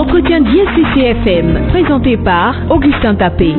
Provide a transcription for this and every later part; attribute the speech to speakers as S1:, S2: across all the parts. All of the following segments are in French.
S1: L'entretien d'ISTCFM, présenté par Augustin Tapé.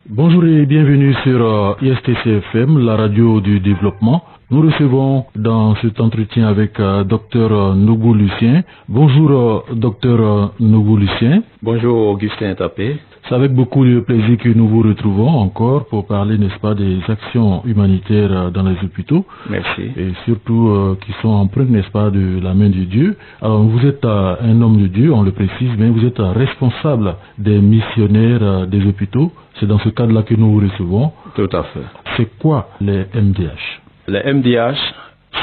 S2: Bonjour et bienvenue sur ISTCFM, la radio du développement. Nous recevons dans cet entretien avec Dr Noubou Lucien. Bonjour Dr Noubou Lucien.
S3: Bonjour Augustin Tapé.
S2: C'est avec beaucoup de plaisir que nous vous retrouvons encore pour parler, n'est-ce pas, des actions humanitaires dans les hôpitaux.
S3: Merci.
S2: Et surtout qui sont empreintes, n'est-ce pas, de la main de Dieu. Alors vous êtes un homme de Dieu, on le précise, mais vous êtes responsable des missionnaires des hôpitaux. C'est dans ce cadre-là que nous vous recevons.
S3: Tout à fait.
S2: C'est quoi les MDH?
S3: Les MDH,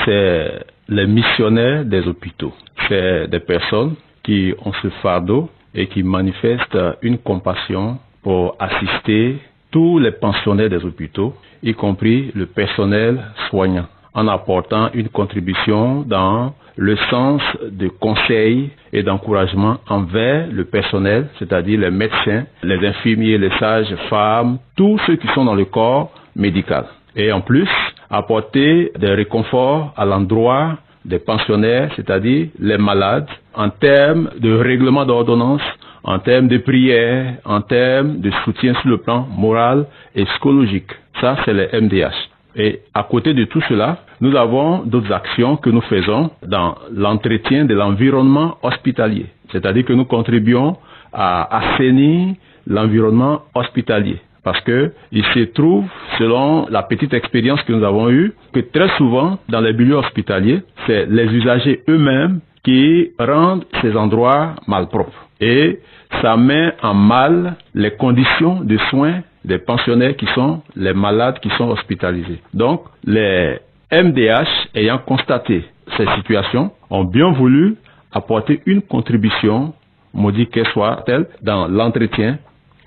S3: c'est les missionnaires des hôpitaux. C'est des personnes qui ont ce fardeau et qui manifestent une compassion pour assister tous les pensionnaires des hôpitaux, y compris le personnel soignant, en apportant une contribution dans le sens de conseil et d'encouragement envers le personnel, c'est-à-dire les médecins, les infirmiers, les sages-femmes, tous ceux qui sont dans le corps médical. Et en plus, apporter des réconforts à l'endroit des pensionnaires, c'est-à-dire les malades, en termes de règlement d'ordonnance, en termes de prière, en termes de soutien sur le plan moral et psychologique. Ça, c'est les MDH. Et à côté de tout cela, nous avons d'autres actions que nous faisons dans l'entretien de l'environnement hospitalier. C'est-à-dire que nous contribuons à assainir l'environnement hospitalier. Parce que il se trouve, selon la petite expérience que nous avons eue, que très souvent, dans les milieux hospitaliers, c'est les usagers eux-mêmes qui rendent ces endroits malpropres. Et ça met en mal les conditions de soins des pensionnaires qui sont les malades qui sont hospitalisés. Donc, les MDH, ayant constaté ces situations, ont bien voulu apporter une contribution, maudit qu'elle soit-elle, dans l'entretien,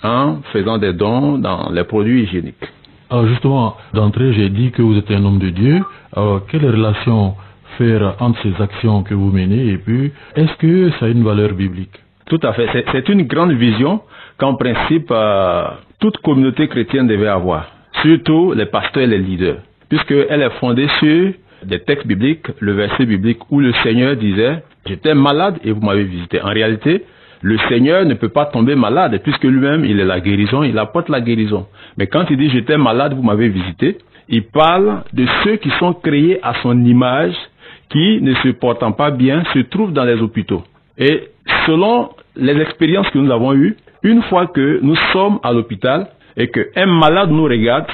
S3: en faisant des dons dans les produits hygiéniques.
S2: Alors justement, d'entrée, j'ai dit que vous êtes un homme de Dieu. Alors, quelle relation faire entre ces actions que vous menez et puis, est-ce que ça a une valeur biblique?
S3: Tout à fait. C'est une grande vision qu'en principe, toute communauté chrétienne devait avoir. Surtout les pasteurs et les leaders. Puisqu'elle est fondée sur des textes bibliques, le verset biblique où le Seigneur disait « J'étais malade et vous m'avez visité ». En réalité, le Seigneur ne peut pas tomber malade puisque lui-même, il est la guérison, il apporte la guérison. Mais quand il dit « J'étais malade, vous m'avez visité », il parle de ceux qui sont créés à son image, qui, ne se portant pas bien, se trouvent dans les hôpitaux. Et selon les expériences que nous avons eues, une fois que nous sommes à l'hôpital et qu'un malade nous regarde,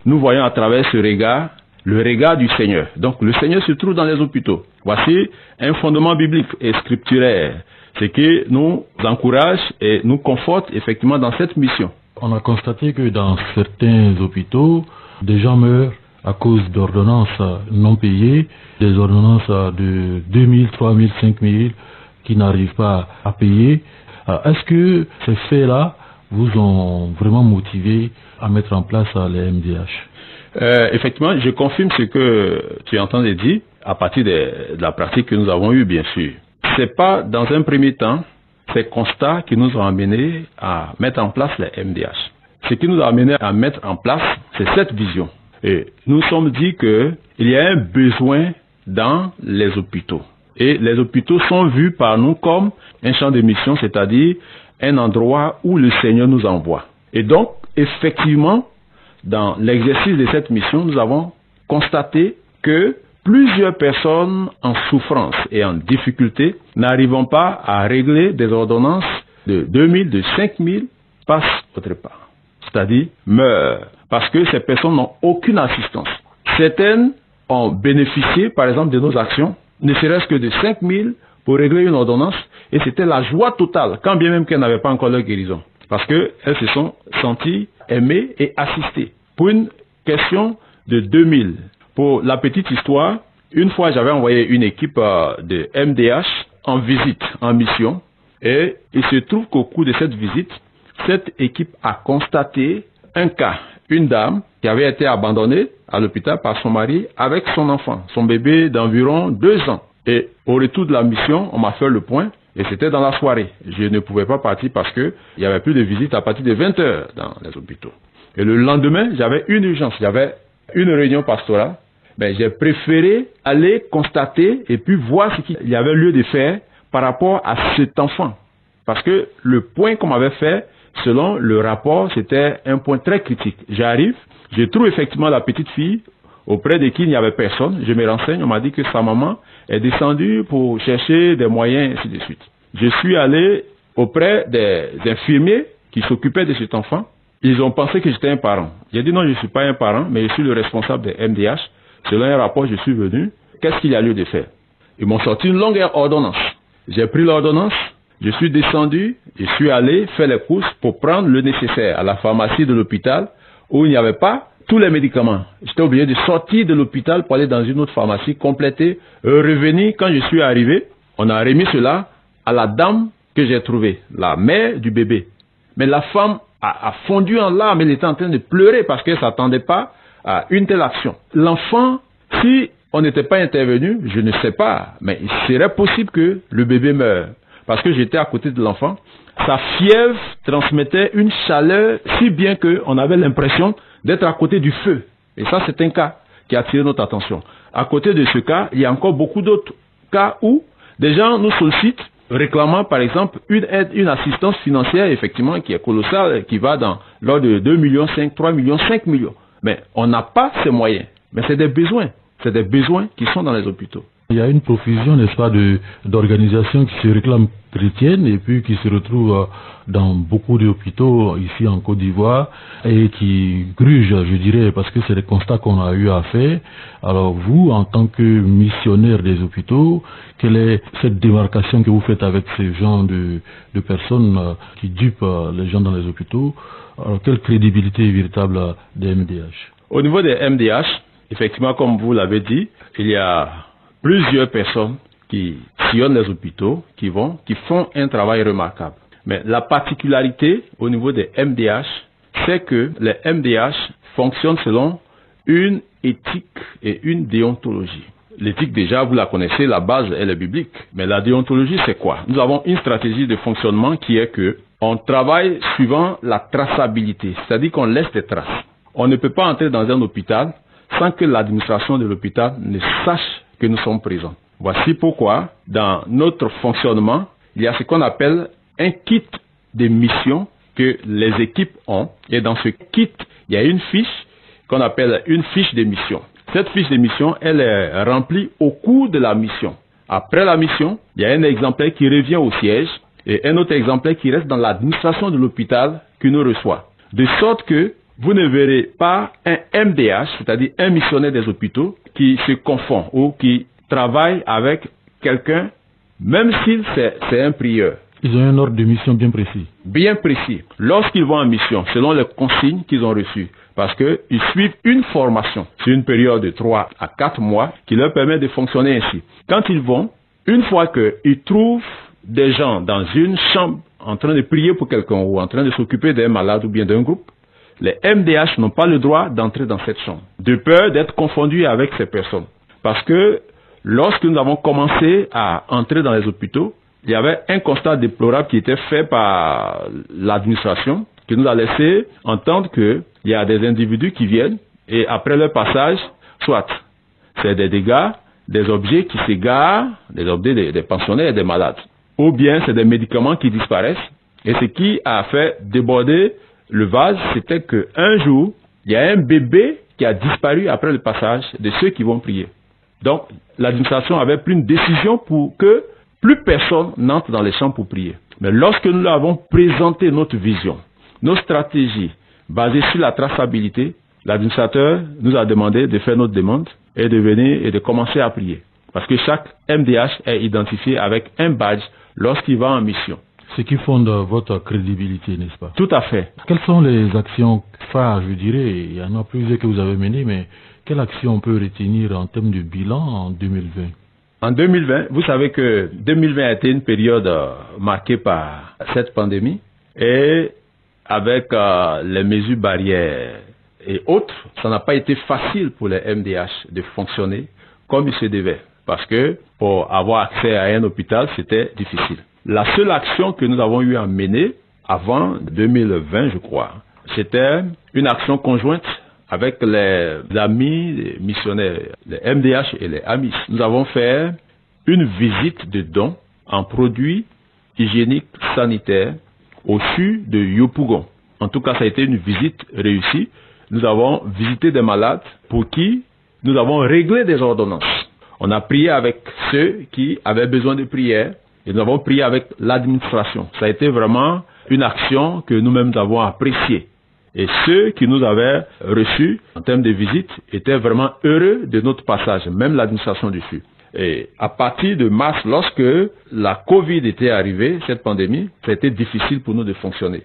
S3: nous voyons à travers ce regard le regard du Seigneur. Donc le Seigneur se trouve dans les hôpitaux. Voici un fondement biblique et scripturaire. Ce qui nous encourage et nous conforte effectivement dans cette mission.
S2: On a constaté que dans certains hôpitaux, des gens meurent à cause d'ordonnances non payées, des ordonnances de 2000, 3000, 5000 qui n'arrivent pas à payer. Est-ce que ces faits-là vous ont vraiment motivé à mettre en place les MDH?
S3: Effectivement, je confirme ce que tu entends de dire à partir de la pratique que nous avons eue, bien sûr. C'est pas dans un premier temps ces constats qui nous ont amenés à mettre en place les MDH. Ce qui nous a amené à mettre en place, c'est cette vision. Et nous sommes dit que il y a un besoin dans les hôpitaux. Et les hôpitaux sont vus par nous comme un champ de mission, c'est-à-dire un endroit où le Seigneur nous envoie. Et donc, effectivement, dans l'exercice de cette mission, nous avons constaté que plusieurs personnes en souffrance et en difficulté n'arrivant pas à régler des ordonnances de 2000, de 5000, passent autre part. C'est-à-dire meurent. Parce que ces personnes n'ont aucune assistance. Certaines ont bénéficié, par exemple, de nos actions, ne serait-ce que de 5000 pour régler une ordonnance, et c'était la joie totale, quand bien même qu'elles n'avaient pas encore leur guérison. Parce qu'elles se sont senties aimées et assistées. Pour une question de 2000. Pour la petite histoire, une fois j'avais envoyé une équipe de MDH en visite, en mission, et il se trouve qu'au cours de cette visite, cette équipe a constaté un cas, une dame qui avait été abandonnée à l'hôpital par son mari avec son enfant, son bébé d'environ 2 ans. Et au retour de la mission, on m'a fait le point, et c'était dans la soirée. Je ne pouvais pas partir parce que il n'y avait plus de visite à partir de 20h dans les hôpitaux. Et le lendemain, j'avais une urgence, j'avais une réunion pastorale. Ben, j'ai préféré aller constater et puis voir ce qu'il y avait lieu de faire par rapport à cet enfant. Parce que le point qu'on m'avait fait, selon le rapport, c'était un point très critique. J'arrive, je trouve effectivement la petite fille auprès de qui il n'y avait personne. Je me renseigne, on m'a dit que sa maman est descendue pour chercher des moyens, ainsi de suite. Je suis allé auprès des infirmiers qui s'occupaient de cet enfant. Ils ont pensé que j'étais un parent. J'ai dit non, je ne suis pas un parent, mais je suis le responsable des MDH. Selon un rapport, je suis venu. Qu'est-ce qu'il y a lieu de faire? Ils m'ont sorti une longue ordonnance. J'ai pris l'ordonnance, je suis descendu, je suis allé faire les courses pour prendre le nécessaire à la pharmacie de l'hôpital où il n'y avait pas tous les médicaments. J'étais obligé de sortir de l'hôpital pour aller dans une autre pharmacie, compléter, revenir. Quand je suis arrivé, on a remis cela à la dame que j'ai trouvée, la mère du bébé. Mais la femme a fondu en larmes, elle était en train de pleurer parce qu'elle ne s'attendait pas à une telle action. L'enfant, si on n'était pas intervenu, je ne sais pas, mais il serait possible que le bébé meure. Parce que j'étais à côté de l'enfant, sa fièvre transmettait une chaleur si bien qu'on avait l'impression d'être à côté du feu. Et ça, c'est un cas qui a attiré notre attention. À côté de ce cas, il y a encore beaucoup d'autres cas où des gens nous sollicitent réclamant par exemple une aide, une assistance financière effectivement qui est colossale, qui va dans l'ordre de 2 millions, 5, 3 millions, 5 millions. Mais on n'a pas ces moyens. Mais c'est des besoins. C'est des besoins qui sont dans les hôpitaux.
S2: Il y a une profusion, n'est-ce pas, d'organisations qui se réclament chrétiennes et puis qui se retrouvent dans beaucoup d'hôpitaux ici en Côte d'Ivoire et qui grugent, je dirais, parce que c'est des constats qu'on a eu à faire. Alors vous, en tant que missionnaire des hôpitaux, quelle est cette démarcation que vous faites avec ces gens de personnes qui dupent les gens dans les hôpitaux? Alors, quelle crédibilité est véritable des MDH?
S3: Au niveau des MDH, effectivement, comme vous l'avez dit, il y a plusieurs personnes qui sillonnent les hôpitaux, qui font un travail remarquable. Mais la particularité au niveau des MDH, c'est que les MDH fonctionnent selon une éthique et une déontologie. L'éthique, déjà, vous la connaissez, la base, elle est biblique. Mais la déontologie, c'est quoi? Nous avons une stratégie de fonctionnement qui est que on travaille suivant la traçabilité, c'est-à-dire qu'on laisse des traces. On ne peut pas entrer dans un hôpital sans que l'administration de l'hôpital ne sache que nous sommes présents. Voici pourquoi, dans notre fonctionnement, il y a ce qu'on appelle un kit de mission que les équipes ont. Et dans ce kit, il y a une fiche qu'on appelle une fiche de mission. Cette fiche de mission, elle est remplie au cours de la mission. Après la mission, il y a un exemplaire qui revient au siège et un autre exemplaire qui reste dans l'administration de l'hôpital qui nous reçoit. De sorte que vous ne verrez pas un MDH, c'est-à-dire un missionnaire des hôpitaux, qui se confond ou qui travaille avec quelqu'un, même si c'est un prieur.
S2: Ils ont un ordre de mission bien précis.
S3: Bien précis. Lorsqu'ils vont en mission, selon les consignes qu'ils ont reçues, parce qu'ils suivent une formation sur une période de 3 à 4 mois qui leur permet de fonctionner ainsi. Quand ils vont, une fois qu'ils trouvent des gens dans une chambre en train de prier pour quelqu'un ou en train de s'occuper d'un malade ou bien d'un groupe, les MDH n'ont pas le droit d'entrer dans cette chambre, de peur d'être confondus avec ces personnes. Parce que lorsque nous avons commencé à entrer dans les hôpitaux, il y avait un constat déplorable qui était fait par l'administration, qui nous a laissé entendre qu'il y a des individus qui viennent et après leur passage, soit c'est des dégâts, des objets qui s'égarent, des objets des pensionnaires et des malades, ou bien c'est des médicaments qui disparaissent. Et ce qui a fait déborder le vase, c'était qu'un jour, il y a un bébé qui a disparu après le passage de ceux qui vont prier. Donc, l'administration avait pris une décision pour que plus personne n'entre dans les chambres pour prier. Mais lorsque nous leur avons présenté notre vision, nos stratégies basées sur la traçabilité, l'administrateur nous a demandé de faire notre demande et de venir et de commencer à prier. Parce que chaque MDH est identifié avec un badge lorsqu'il va en mission.
S2: Ce qui fonde votre crédibilité, n'est-ce pas?
S3: Tout à fait.
S2: Quelles sont les actions phares, je dirais? Il y en a plusieurs que vous avez menées, mais quelle action on peut retenir en termes de bilan en 2020?
S3: En 2020, vous savez que 2020 a été une période marquée par cette pandémie et avec les mesures barrières et autres, ça n'a pas été facile pour les MDH de fonctionner comme il se devait. Parce que pour avoir accès à un hôpital, c'était difficile. La seule action que nous avons eu à mener avant 2020, je crois, c'était une action conjointe avec les amis, les missionnaires, les MDH et les AMIS. Nous avons fait une visite de dons en produits hygiéniques sanitaires au CHU de Yopougon. En tout cas, ça a été une visite réussie. Nous avons visité des malades pour qui nous avons réglé des ordonnances. On a prié avec ceux qui avaient besoin de prière et nous avons prié avec l'administration. Ça a été vraiment une action que nous-mêmes avons appréciée. Et ceux qui nous avaient reçus en termes de visite étaient vraiment heureux de notre passage, même l'administration du CHU. Et à partir de mars, lorsque la Covid était arrivée, cette pandémie, ça a été difficile pour nous de fonctionner.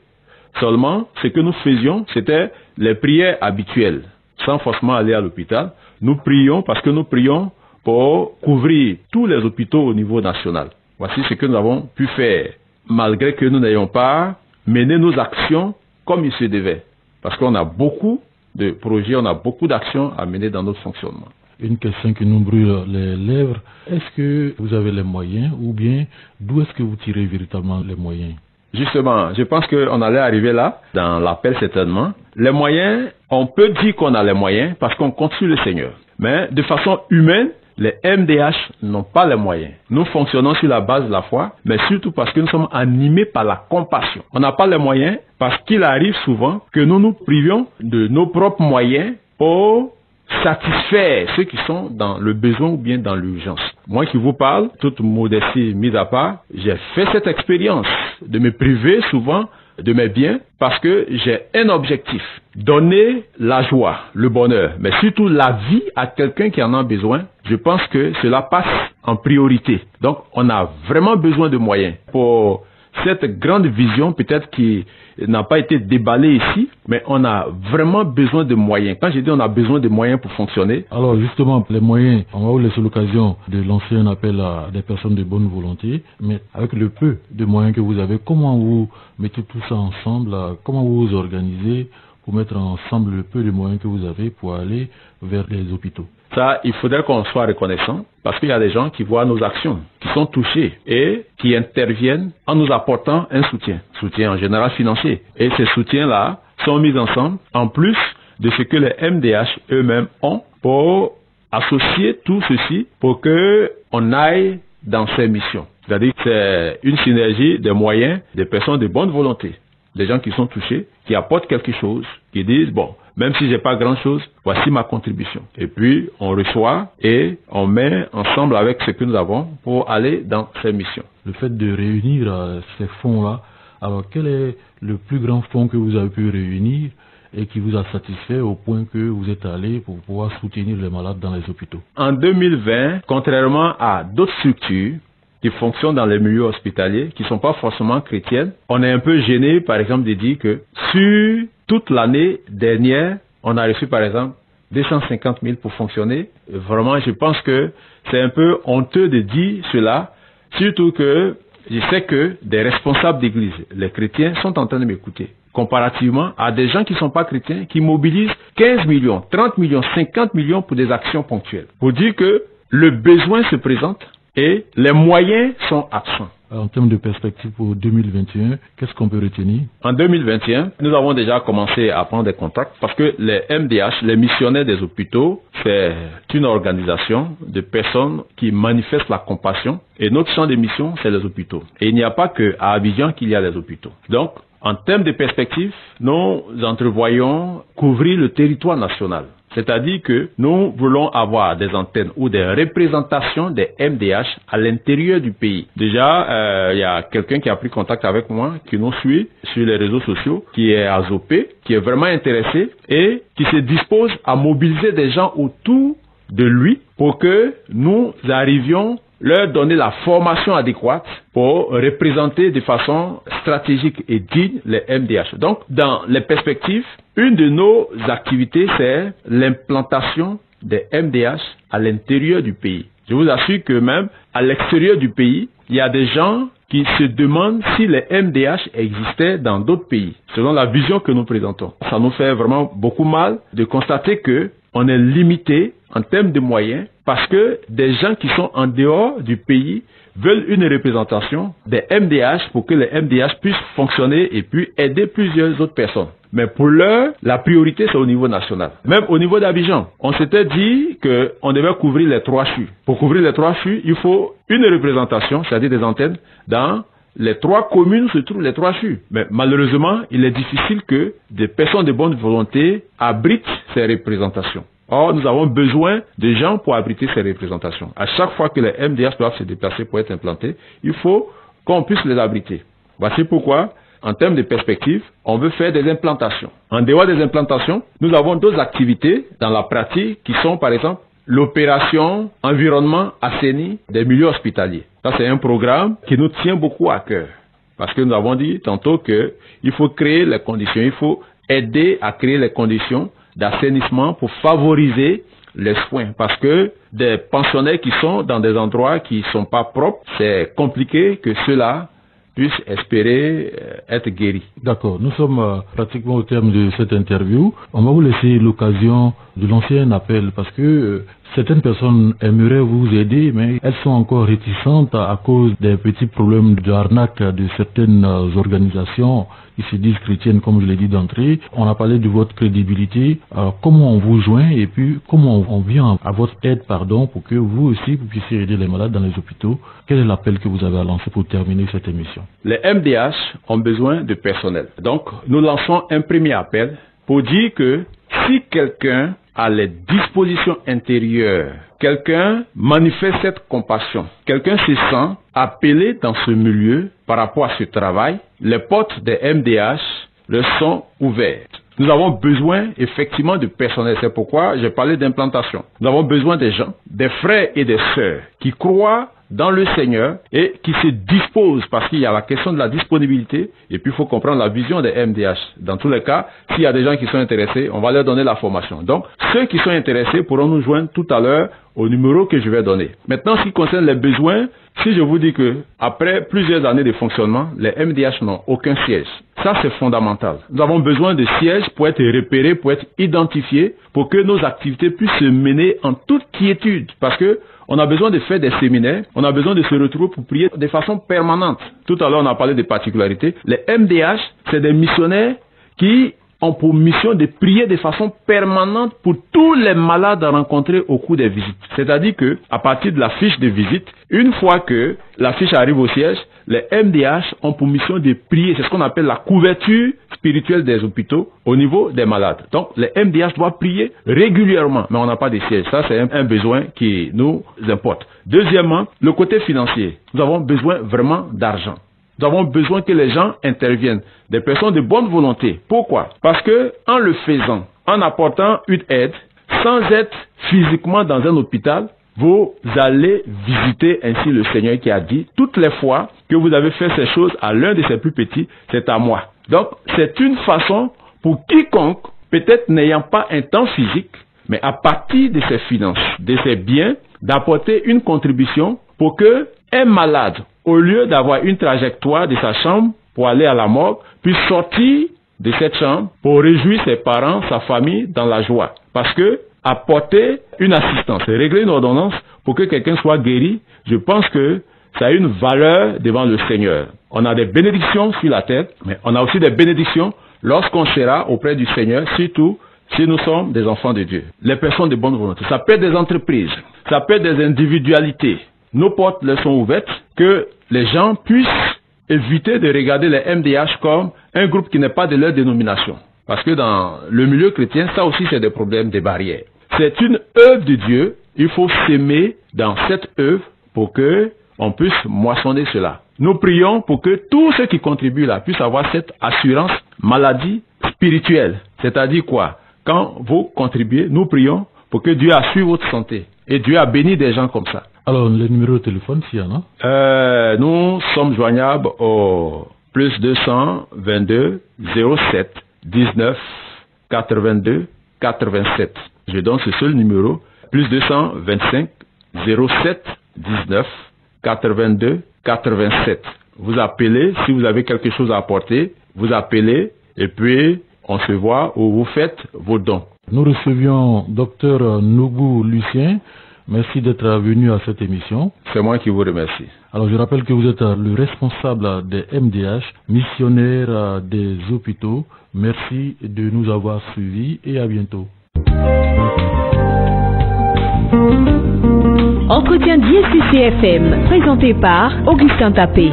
S3: Seulement, ce que nous faisions, c'était les prières habituelles, sans forcément aller à l'hôpital. Nous prions parce que nous prions pour couvrir tous les hôpitaux au niveau national. Voici ce que nous avons pu faire, malgré que nous n'ayons pas mené nos actions comme il se devait. Parce qu'on a beaucoup de projets, on a beaucoup d'actions à mener dans notre fonctionnement.
S2: Une question qui nous brûle les lèvres, est-ce que vous avez les moyens ou bien d'où est-ce que vous tirez véritablement les moyens?
S3: Justement, je pense qu'on allait arriver là, dans l'appel certainement. Les moyens, on peut dire qu'on a les moyens parce qu'on compte sur le Seigneur. Mais de façon humaine, les MDH n'ont pas les moyens. Nous fonctionnons sur la base de la foi, mais surtout parce que nous sommes animés par la compassion. On n'a pas les moyens parce qu'il arrive souvent que nous nous privions de nos propres moyens pour satisfaire ceux qui sont dans le besoin ou bien dans l'urgence. Moi qui vous parle, toute modestie mise à part, j'ai fait cette expérience de me priver souvent de mes biens parce que j'ai un objectif, donner la joie, le bonheur, mais surtout la vie à quelqu'un qui en a besoin. Je pense que cela passe en priorité. Donc on a vraiment besoin de moyens pour cette grande vision peut-être qui n'a pas été déballée ici, mais on a vraiment besoin de moyens. Quand je dis on a besoin de moyens pour fonctionner.
S2: Alors justement, les moyens, on va vous laisser l'occasion de lancer un appel à des personnes de bonne volonté, mais avec le peu de moyens que vous avez, comment vous mettez tout ça ensemble, comment vous vous organisez pour mettre ensemble le peu de moyens que vous avez pour aller vers les hôpitaux?
S3: Ça, il faudrait qu'on soit reconnaissant parce qu'il y a des gens qui voient nos actions, qui sont touchés et qui interviennent en nous apportant un soutien en général financier. Et ces soutiens-là sont mis ensemble en plus de ce que les MDH eux-mêmes ont pour associer tout ceci pour que on aille dans ces missions. C'est-à-dire que c'est une synergie des moyens des personnes de bonne volonté, des gens qui sont touchés, qui apportent quelque chose, qui disent bon, même si j'ai pas grand chose, voici ma contribution. Et puis, on reçoit et on met ensemble avec ce que nous avons pour aller dans ces missions.
S2: Le fait de réunir ces fonds-là, alors quel est le plus grand fonds que vous avez pu réunir et qui vous a satisfait au point que vous êtes allé pour pouvoir soutenir les malades dans les hôpitaux?
S3: En 2020, contrairement à d'autres structures qui fonctionnent dans les milieux hospitaliers, qui ne sont pas forcément chrétiennes, on est un peu gêné, par exemple, de dire que sur toute l'année dernière, on a reçu, par exemple, 250 000 pour fonctionner. Vraiment, je pense que c'est un peu honteux de dire cela, surtout que je sais que des responsables d'église, les chrétiens, sont en train de m'écouter, comparativement à des gens qui ne sont pas chrétiens, qui mobilisent 15 millions, 30 millions, 50 millions pour des actions ponctuelles. Pour dire que le besoin se présente et les moyens sont absents.
S2: En termes de perspective pour 2021, qu'est-ce qu'on peut retenir?
S3: En 2021, nous avons déjà commencé à prendre des contacts parce que les MDH, les missionnaires des hôpitaux, c'est une organisation de personnes qui manifestent la compassion et notre champ de mission, c'est les hôpitaux. Et il n'y a pas qu'à Abidjan qu'il y a les hôpitaux. Donc, en termes de perspective, nous entrevoyons couvrir le territoire national. C'est-à-dire que nous voulons avoir des antennes ou des représentations des MDH à l'intérieur du pays. Déjà, il y a quelqu'un qui a pris contact avec moi, qui nous suit sur les réseaux sociaux, qui est à Zopé, qui est vraiment intéressé et qui se dispose à mobiliser des gens autour de lui pour que nous arrivions leur donner la formation adéquate pour représenter de façon stratégique et digne les MDH. Donc, dans les perspectives, une de nos activités, c'est l'implantation des MDH à l'intérieur du pays. Je vous assure que même à l'extérieur du pays, il y a des gens qui se demandent si les MDH existaient dans d'autres pays, selon la vision que nous présentons. Ça nous fait vraiment beaucoup mal de constater que on est limité en termes de moyens parce que des gens qui sont en dehors du pays veulent une représentation des MDH pour que les MDH puissent fonctionner et puis aider plusieurs autres personnes. Mais pour l'heure, la priorité, c'est au niveau national. Même au niveau d'Abidjan, on s'était dit qu'on devait couvrir les 3 CHU. Pour couvrir les 3 CHU, il faut une représentation, c'est-à-dire des antennes, dans les 3 communes où se trouvent les 3 CHU. Mais malheureusement, il est difficile que des personnes de bonne volonté abritent ces représentations. Or, nous avons besoin de gens pour abriter ces représentations. À chaque fois que les MDH doivent se déplacer pour être implantés, il faut qu'on puisse les abriter. Voici pourquoi, en termes de perspective, on veut faire des implantations. En dehors des implantations, nous avons d'autres activités dans la pratique qui sont, par exemple, l'opération environnement assaini des milieux hospitaliers. Ça, c'est un programme qui nous tient beaucoup à cœur. Parce que nous avons dit tantôt qu'il faut créer les conditions, il faut aider à créer les conditions d'assainissement pour favoriser les soins. Parce que des pensionnaires qui sont dans des endroits qui ne sont pas propres, c'est compliqué que ceux-là puissent espérer être guéris.
S2: D'accord, nous sommes pratiquement au terme de cette interview. On va vous laisser l'occasion de lancer un appel parce que certaines personnes aimeraient vous aider, mais elles sont encore réticentes à cause des petits problèmes d'arnaque de certaines organisations qui se disent chrétiennes, comme je l'ai dit d'entrée. On a parlé de votre crédibilité, comment on vous joint et puis comment on vient à votre aide, pour que vous aussi vous puissiez aider les malades dans les hôpitaux. Quel est l'appel que vous avez à lancer pour terminer cette émission?
S3: Les MDH ont besoin de personnel. Donc, nous lançons un premier appel pour dire que si quelqu'un a les dispositions intérieures, quelqu'un manifeste cette compassion, quelqu'un se sent appelé dans ce milieu par rapport à ce travail, les portes des MDH leur sont ouvertes. Nous avons besoin effectivement de personnel. C'est pourquoi j'ai parlé d'implantation. Nous avons besoin des gens, des frères et des sœurs qui croient dans le Seigneur et qui se disposent, parce qu'il y a la question de la disponibilité et puis il faut comprendre la vision des MDH. Dans tous les cas, s'il y a des gens qui sont intéressés, on va leur donner la formation. Donc, ceux qui sont intéressés pourront nous joindre tout à l'heure au numéro que je vais donner. Maintenant, ce qui concerne les besoins, si je vous dis que après plusieurs années de fonctionnement, les MDH n'ont aucun siège. Ça, c'est fondamental. Nous avons besoin de sièges pour être repérés, pour être identifiés, pour que nos activités puissent se mener en toute quiétude. Parce que on a besoin de faire des séminaires, on a besoin de se retrouver pour prier de façon permanente. Tout à l'heure, on a parlé des particularités. Les MDH, c'est des missionnaires qui ont pour mission de prier de façon permanente pour tous les malades rencontrés au cours des visites. C'est-à-dire que, à partir de la fiche de visite, une fois que la fiche arrive au siège, les MDH ont pour mission de prier. C'est ce qu'on appelle la couverture spirituelle des hôpitaux au niveau des malades. Donc, les MDH doivent prier régulièrement, mais on n'a pas de siège. Ça, c'est un besoin qui nous importe. Deuxièmement, le côté financier. Nous avons besoin vraiment d'argent. Nous avons besoin que les gens interviennent, des personnes de bonne volonté. Pourquoi? Parce que, en le faisant, en apportant une aide, sans être physiquement dans un hôpital, vous allez visiter ainsi le Seigneur qui a dit, toutes les fois que vous avez fait ces choses à l'un de ses plus petits, c'est à moi. Donc, c'est une façon pour quiconque, peut-être n'ayant pas un temps physique, mais à partir de ses finances, de ses biens, d'apporter une contribution pour que un malade, au lieu d'avoir une trajectoire de sa chambre pour aller à la morgue, puisse sortir de cette chambre pour réjouir ses parents, sa famille dans la joie. Parce que apporter une assistance, régler une ordonnance pour que quelqu'un soit guéri, je pense que ça a une valeur devant le Seigneur. On a des bénédictions sur la tête, mais on a aussi des bénédictions lorsqu'on sera auprès du Seigneur, surtout si nous sommes des enfants de Dieu. Les personnes de bonne volonté, ça peut être des entreprises, ça peut être des individualités. Nos portes leur sont ouvertes, que les gens puissent éviter de regarder les MDH comme un groupe qui n'est pas de leur dénomination. Parce que dans le milieu chrétien, ça aussi c'est des problèmes, des barrières. C'est une œuvre de Dieu, il faut s'aimer dans cette œuvre pour que on puisse moissonner cela. Nous prions pour que tous ceux qui contribuent là puissent avoir cette assurance maladie spirituelle. C'est-à-dire quoi? Quand vous contribuez, nous prions pour que Dieu assure votre santé. Et Dieu a béni des gens comme ça.
S2: Alors, le numéro de téléphone, s'il y en a?
S3: Nous sommes joignables au plus 222 07 19 82 87. Je donne ce seul numéro, plus 225 07 19 82 87. Vous appelez, si vous avez quelque chose à apporter, vous appelez et puis on se voit où vous faites vos dons.
S2: Nous recevions Dr Nougou Lucien, Merci d'être venu à cette émission.
S3: C'est moi qui vous remercie.
S2: Alors je rappelle que vous êtes le responsable des MDH, missionnaire des hôpitaux. Merci de nous avoir suivis et à bientôt.
S1: Entretien d'ISCC FM, présenté par Augustin Tapé.